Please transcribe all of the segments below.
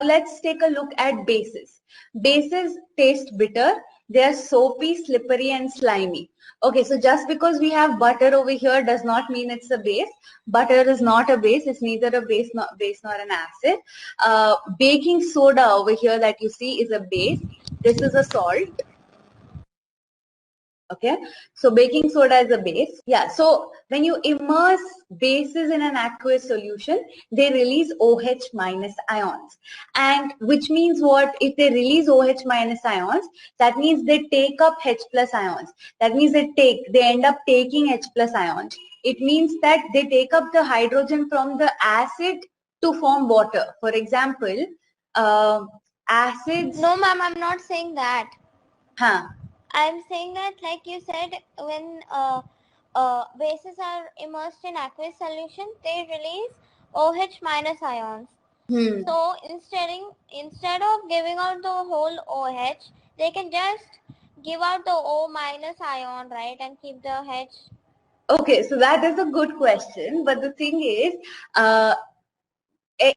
let's take a look at bases. Bases taste bitter. They are soapy, slippery, and slimy. Okay, so just because we have butter over here does not mean it's a base. Butter is not a base. It's neither a base nor an acid. Baking soda over here that you see is a base. This is a salt. Okay, so baking soda is a base. Yeah, so when you immerse bases in an aqueous solution, they release OH minus ions. And which means what? If they release OH minus ions, that means they take up H plus ions. That means they end up taking H plus ions. It means that they take up the hydrogen from the acid to form water. For example, acids. No, ma'am, I'm not saying that. Huh. I'm saying that, like you said, when bases are immersed in aqueous solution, they release OH minus ions. So instead of giving out the whole OH, they can just give out the O minus ion, right, and keep the H. Okay, so that is a good question, but the thing is,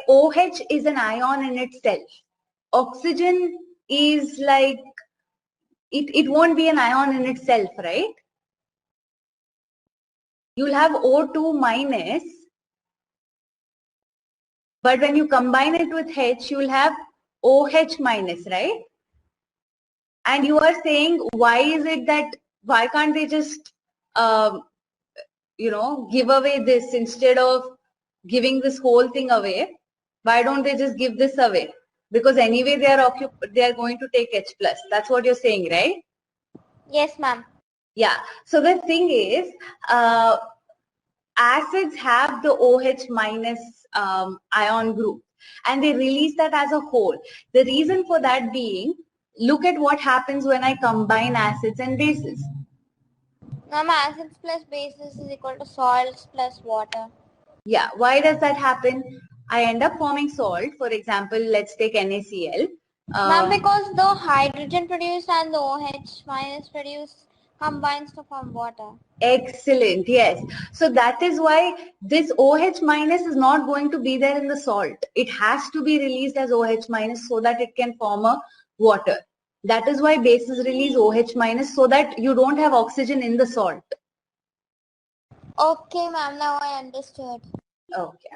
OH is an ion in itself. Oxygen is like, it won't be an ion in itself, right? You'll have O2 minus, but when you combine it with H, you'll have OH minus, right? And you are saying, why can't they just, give away this instead of giving this whole thing away? Why don't they just give this away? Because anyway they are going to take H plus. That's what you're saying, right? Yes, ma'am. Yeah. So the thing is, acids have the OH minus ion group, and they release that as a whole. The reason for that being, look at what happens when I combine acids and bases. Ma'am, acids plus bases is equal to salts plus water. Yeah. Why does that happen? I end up forming salt. For example, let's take NaCl. Ma'am, because the hydrogen produced and the OH minus produced combines to form water. Excellent. Yes. So that is why this OH minus is not going to be there in the salt. It has to be released as OH minus so that it can form a water. That is why bases release OH minus, so that you don't have oxygen in the salt. Okay, ma'am. Now I understood. Okay.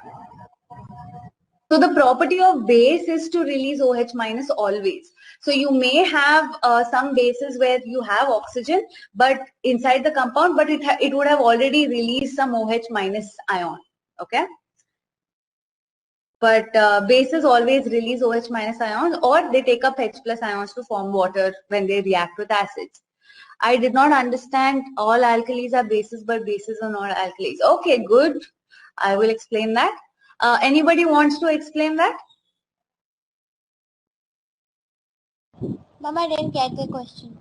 So the property of base is to release OH minus always. So you may have some bases where you have oxygen, but inside the compound, but it would have already released some OH minus ion. Okay. But bases always release OH minus ions, or they take up H plus ions to form water when they react with acids. I did not understand all alkalis are bases, but bases are not alkalis. Okay, good. I will explain that. Anybody wants to explain that? Ma'am, I didn't get the question.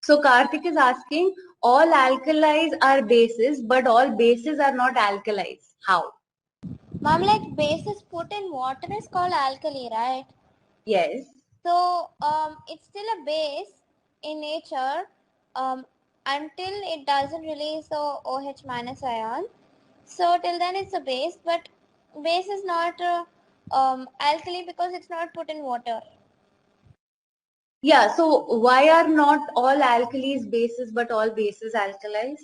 So Karthik is asking, all alkalis are bases, but all bases are not alkalis. How? Ma'am, like bases put in water is called alkali, right? Yes. So it's still a base in nature until it doesn't release the OH minus ion. So till then it's a base, but base is not alkali because it's not put in water. Yeah, so why are not all alkalis bases but all bases alkalis?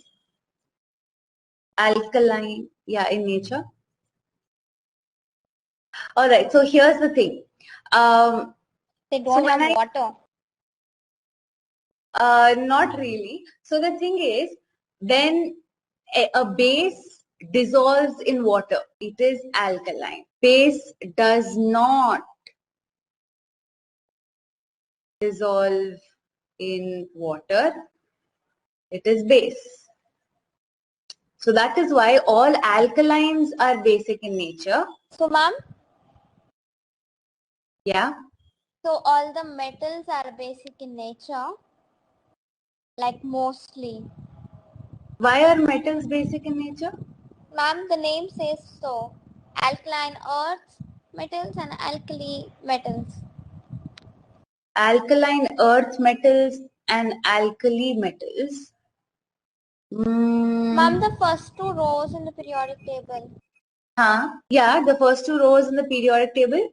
Alkaline, yeah, in nature. All right, so here's the thing. They don't have water. Not really. So the thing is, when a base dissolves in water, it is alkaline. Base does not dissolve in water, it is base. So that is why all alkalines are basic in nature. So ma'am? Yeah. So all the metals are basic in nature, like mostly. Why are metals basic in nature? Ma'am, the name says so. Alkaline earths, metals and alkali metals. Alkaline earth metals and alkali metals. Ma'am, the first two rows in the periodic table. Yeah, the first two rows in the periodic table.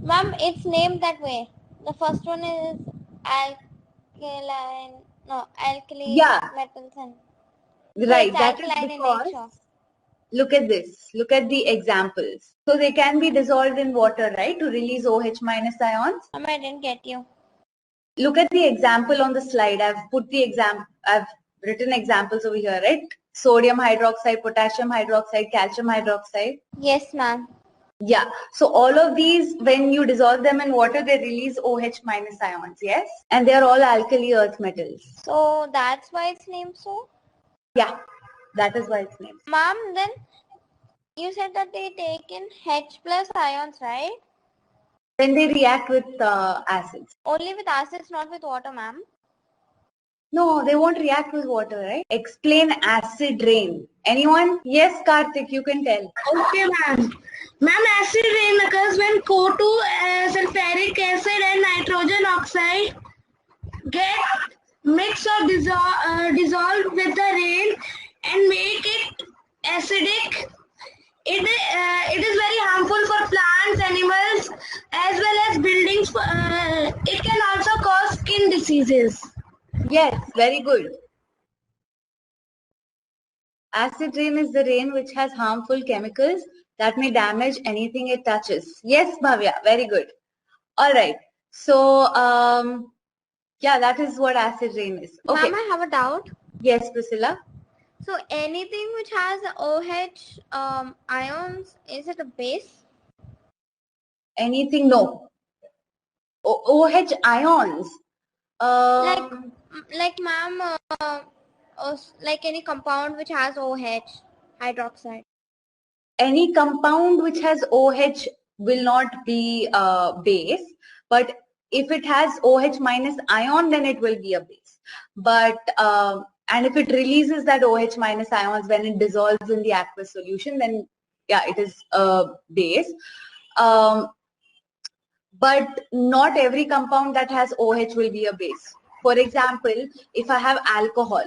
Ma'am, it's named that way. The first one is alkaline, no, alkali Yeah. metals and Right, it's that is alkaline in because, nature. look at this, look at the examples. So they can be dissolved in water, right, to release OH minus ions. Ma'am, I didn't get you. Look at the example on the slide. I've written examples over here, right? Sodium hydroxide, potassium hydroxide, calcium hydroxide. Yes, ma'am. Yeah. So all of these, when you dissolve them in water, they release OH minus ions, yes? And they're all alkali earth metals. So that's why it's named so? Yeah, that is why it's named. Ma'am, then you said that they take in H plus ions, right? Then they react with acids. Only with acids, not with water, ma'am. No, they won't react with water, right? Explain acid rain. Anyone? Yes, Karthik, you can tell. Okay, ma'am. Ma'am, acid rain occurs when CO2, sulfuric acid and nitrogen oxide get mixed or dissolved with the rain and make it acidic. It is very harmful for plants, animals, as well as buildings. It can also cause skin diseases. Yes, very good. Acid rain is the rain which has harmful chemicals that may damage anything it touches. Yes, Bhavya, very good. All right. So, yeah, that is what acid rain is. Okay. Ma'am, I have a doubt. Yes, Priscilla. So anything which has OH ions, is it a base? Anything? No. OH ions. Like ma'am, like any compound which has OH hydroxide. Any compound which has OH will not be a base, but if it has OH minus ion, then it will be a base. But and if it releases that OH minus ions when it dissolves in the aqueous solution, then yeah, it is a base. But not every compound that has OH will be a base. For example, if I have alcohol,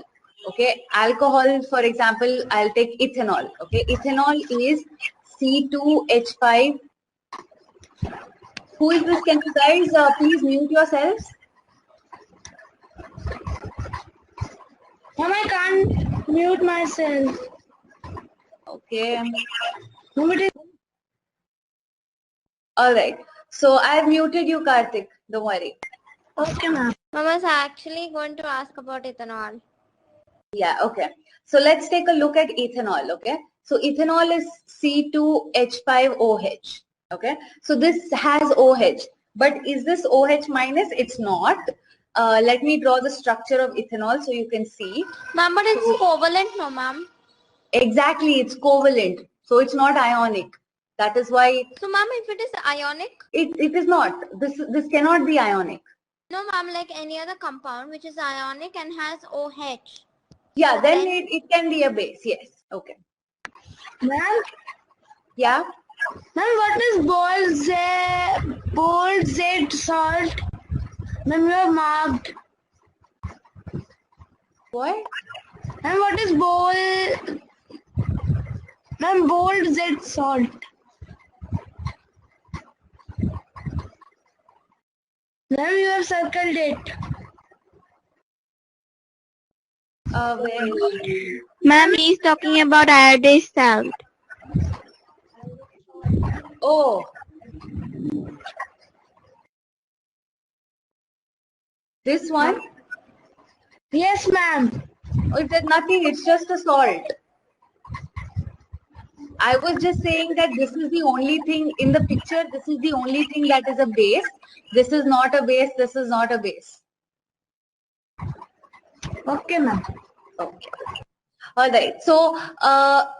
okay, alcohol, for example, I'll take ethanol, okay, ethanol is C2H5. Who is this? Can you guys please mute yourselves? Ma'am, I can't mute myself. Okay. Ma'am, it is. All right. So I've muted you, Karthik. Don't worry. Okay, ma'am. I was actually going to ask about ethanol. Yeah, okay. So let's take a look at ethanol, okay? So ethanol is C2H5OH, okay? So this has OH, but is this OH minus? It's not. Let me draw the structure of ethanol so you can see. Ma'am, but it's covalent, no ma'am? Exactly, it's covalent. So it's not ionic. That is why. So ma'am, if it is ionic? It is not. This cannot be ionic. No ma'am, like any other compound which is ionic and has OH. Yeah, then it can be a base, yes. Okay. Ma'am? Yeah? Ma'am, what is bold Z salt? Ma'am, you have marked. What? Ma'am, what is bold? Ma'am, bold Z salt. Ma'am, you have circled it. Ma'am, he's talking about iodized salt. Oh. This one? Yes, ma'am. Oh, it's nothing. It's just a salt. I was just saying that this is the only thing in the picture. This is the only thing that is a base. This is not a base. This is not a base. Okay, ma'am. Okay. All right. So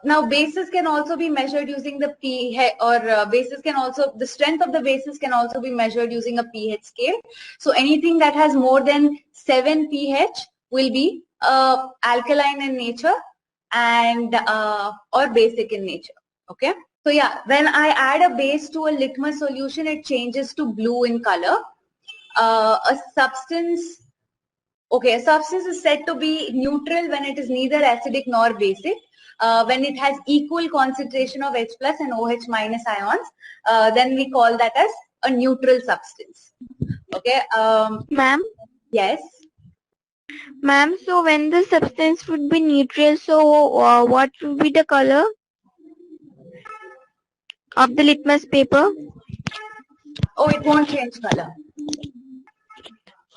now bases can also be measured using the pH, or bases can also, the strength of the bases can also be measured using a pH scale. So anything that has more than 7 pH will be alkaline in nature and or basic in nature. Okay. So yeah, when I add a base to a litmus solution, it changes to blue in color. A substance is said to be neutral when it is neither acidic nor basic. When it has equal concentration of H plus and OH minus ions, then we call that as a neutral substance. Okay. Ma'am? Yes. Ma'am, so when the substance would be neutral, so what would be the color of the litmus paper? Oh, it won't change color.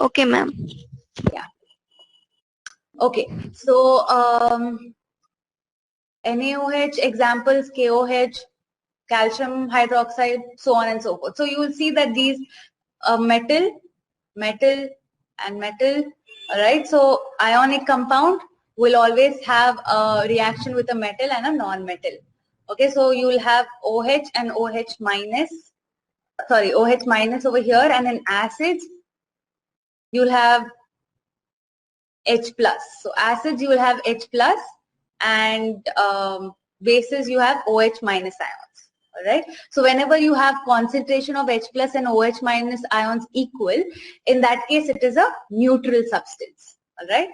Okay, ma'am. Yeah. Okay. So, NaOH examples, KOH, calcium hydroxide, so on and so forth. So you will see that these metal, and metal, alright. So ionic compound will always have a reaction with a metal and a non-metal. Okay, so you will have OH and OH minus, OH minus over here, and in acids you'll have H plus. So acids you will have H plus, and bases you have OH minus ions. Alright. So whenever you have concentration of H plus and OH minus ions equal, in that case it is a neutral substance. Alright.